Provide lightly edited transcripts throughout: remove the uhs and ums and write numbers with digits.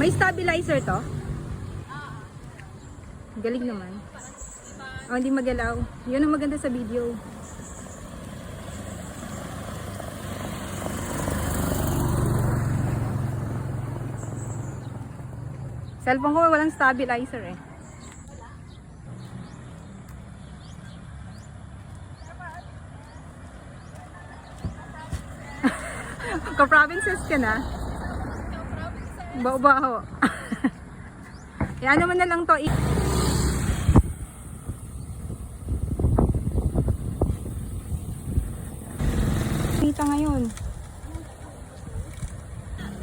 May stabilizer to? Galing naman. Oh, hindi magalaw. Yun ang maganda sa video. Cellphone ko walang stabilizer eh. Ka-provinces ka na? Bao-bao. Yan naman na lang to. Kita ngayon.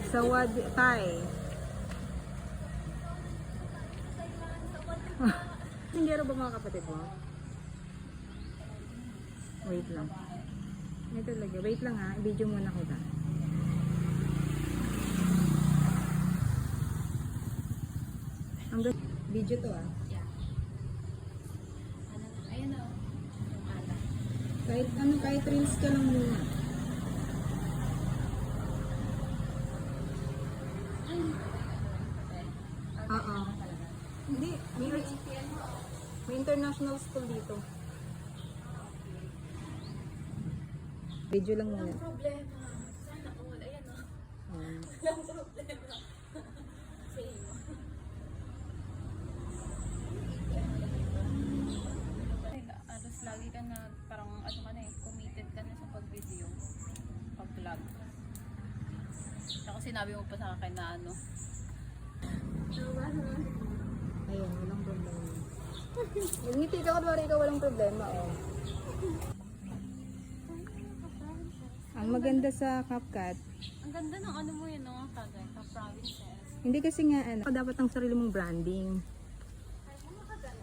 Sawad Thai. Sindero ba mga kapatid mo? Wait lang. Ito talaga. Wait lang ha. I-video muna kita. Ang video to ah. Yeah. Ayan o. Kahit reels ka lang muna. Oo. Hindi. May international school dito. Video lang muna. Walang problema. Sana all. Ayan o. Walang problema. Same. Alos lagi ka na parang ano ka na eh, committed ka na sa pag-video, pag-vlog. Saka sinabi mo pa sa akin na ano. Ayun, walang problema. Yung ngiti ka, kunwari ikaw walang problema, oh. Ang maganda sa CapCut, Ang ganda ng ano mo yun, no? Tagay, ka-provinces. hindi kasi nga, ano, dapat ang sarili mong branding. Ay, makagala.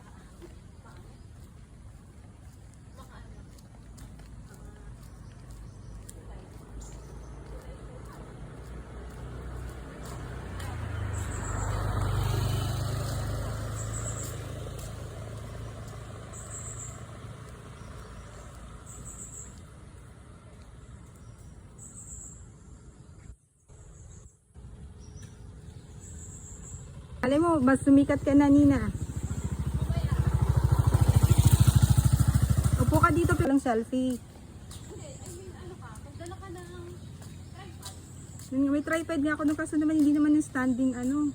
Alam mo, mas sumikat ka na, Nina. Upo ka dito, pero lang selfie. Hindi, I mean, ano ka, magdala ka ng tripod. May tripod nga ako nung kaso naman, hindi naman yung standing, ano.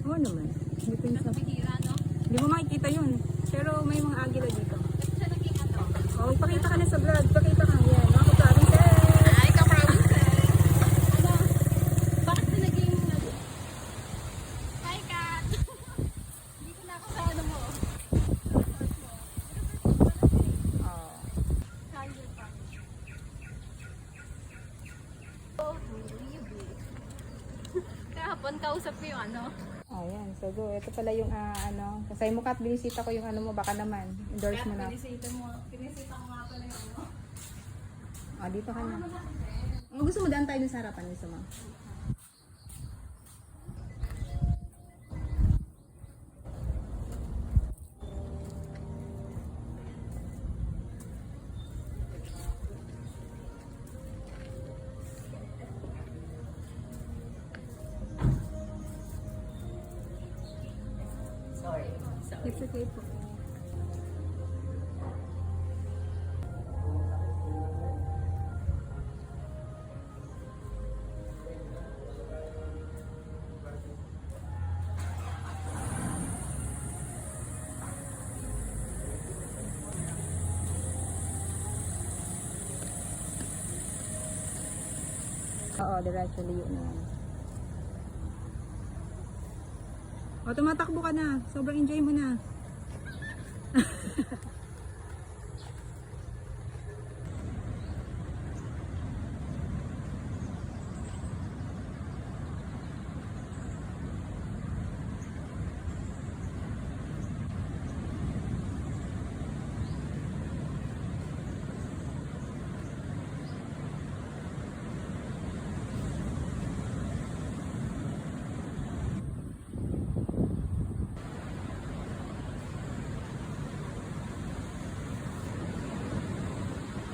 Oo naman. Depende sa... Bihira, no? Hindi mo makikita yun. Pero may mga agila dito. Ito siya naging ano. Oh, pakita ka na sa vlog. Pakita ka. Yan, mga ka-provinces. Ay, ka-provinces! Ano? Bakit ka naging ano? Hi, Kat! Hindi ko na ako sa ano mo. Oh. Calendar pa. Oh, kahapon kausap ko yung ano. Ayan, so go. Ito pala yung ano. Kasi mo Kat, binisita ko yung ano mo. Baka naman. Endorse mo na. Pinisita ko nga pala yung ano. Oh, dito ka na. Kung gusto mo, daan tayo dun sa harapan. Gusto mo? Sorry. It's okay po. Oo, diretso liyo na yan. O, tumatakbo ka na. Sobrang enjoy mo na.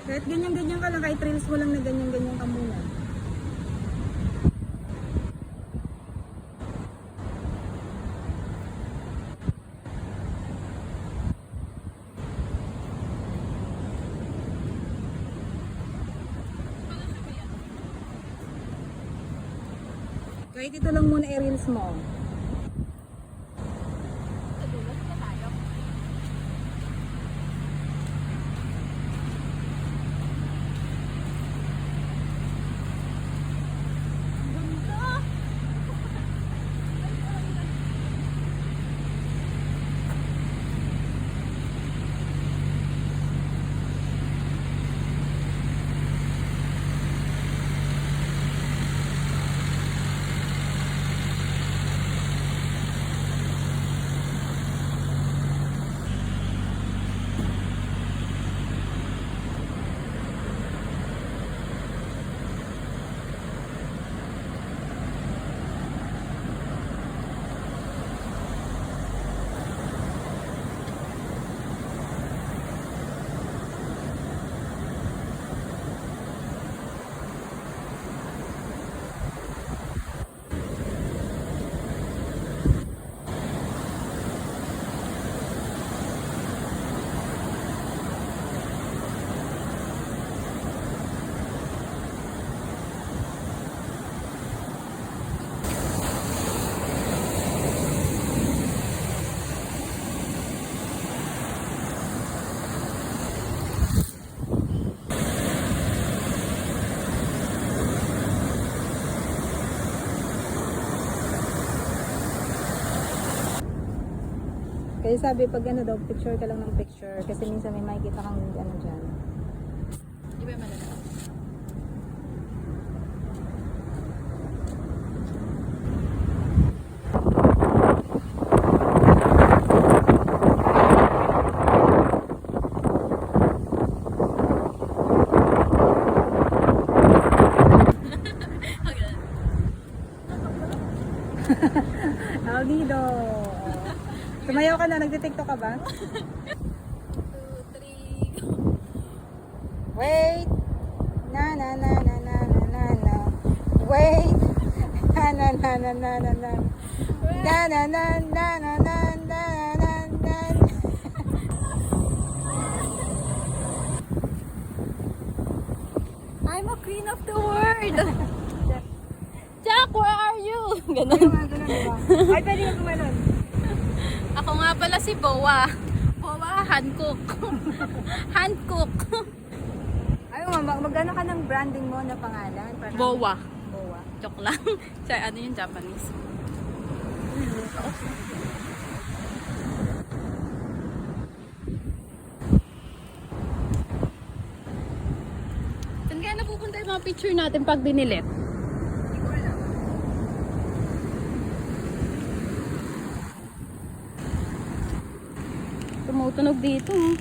Kahit ganyan-ganyan ka lang, kahit reels mo lang na ganyan-ganyan ka muna. Kahit ito lang muna i-reels mo. Nadulas na tayo. Ganda! Kaya sabi pag ano daw, picture ka lang ng picture. Kasi minsan may makikita kang ano dyan. Di ba yung malala? Aldido! Sumayaw ka na, nagtitiktok ka ba? 2, 3, go! Wait! Na na na na na na na na. Wait! Na na na na na na na. Na na na na na na na na na. I'm a queen of the world! Jack, where are you? Ganun. Ay, pwede ka kumalon. Ako nga pala si Boa. Boa Hancock. Hancock. Ay, magano ka ng branding mo na pangalan? Parang- Boa. Boa. Joke lang. Siya, ano yung Japanese? Saan kaya napupunta yung mga picture natin pag dinilit? Hindi ko alam. Tumutunog dito. Oh.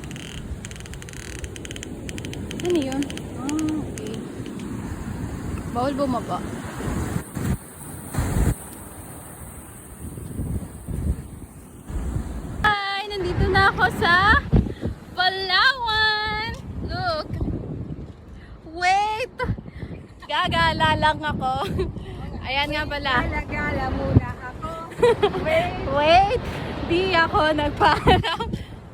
Ano yun? Ah, okay. Bawal bumaba. Hi! Nandito na ako sa Palawan! Look! Wait! Gagala lang ako. Ayan nga pala. Gala muna ako. Wait! Wait! Di ako nagpaalam.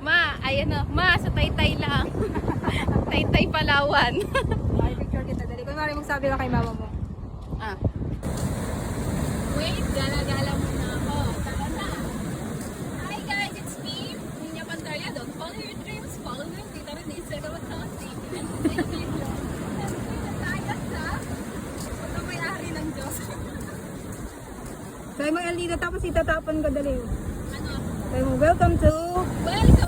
Ma, ayan na. Ma, sa Taytay lang. Taytay Palawan. Ay, picture kita. Dali. Kung mali magsabi ka kay mama mo. Ah. Wait, gala-gala muna ako. Tara na. Hi guys, it's me, Nina Pantaria. Don't follow your dreams, follow them. Dito rin na Instagram account. Thank you. Nagkaya sa pagkamayari ng Diyos. Sabi mo, Alina, tapos itatapon ko. Dali. Ano? Sabi mo, welcome to... Welcome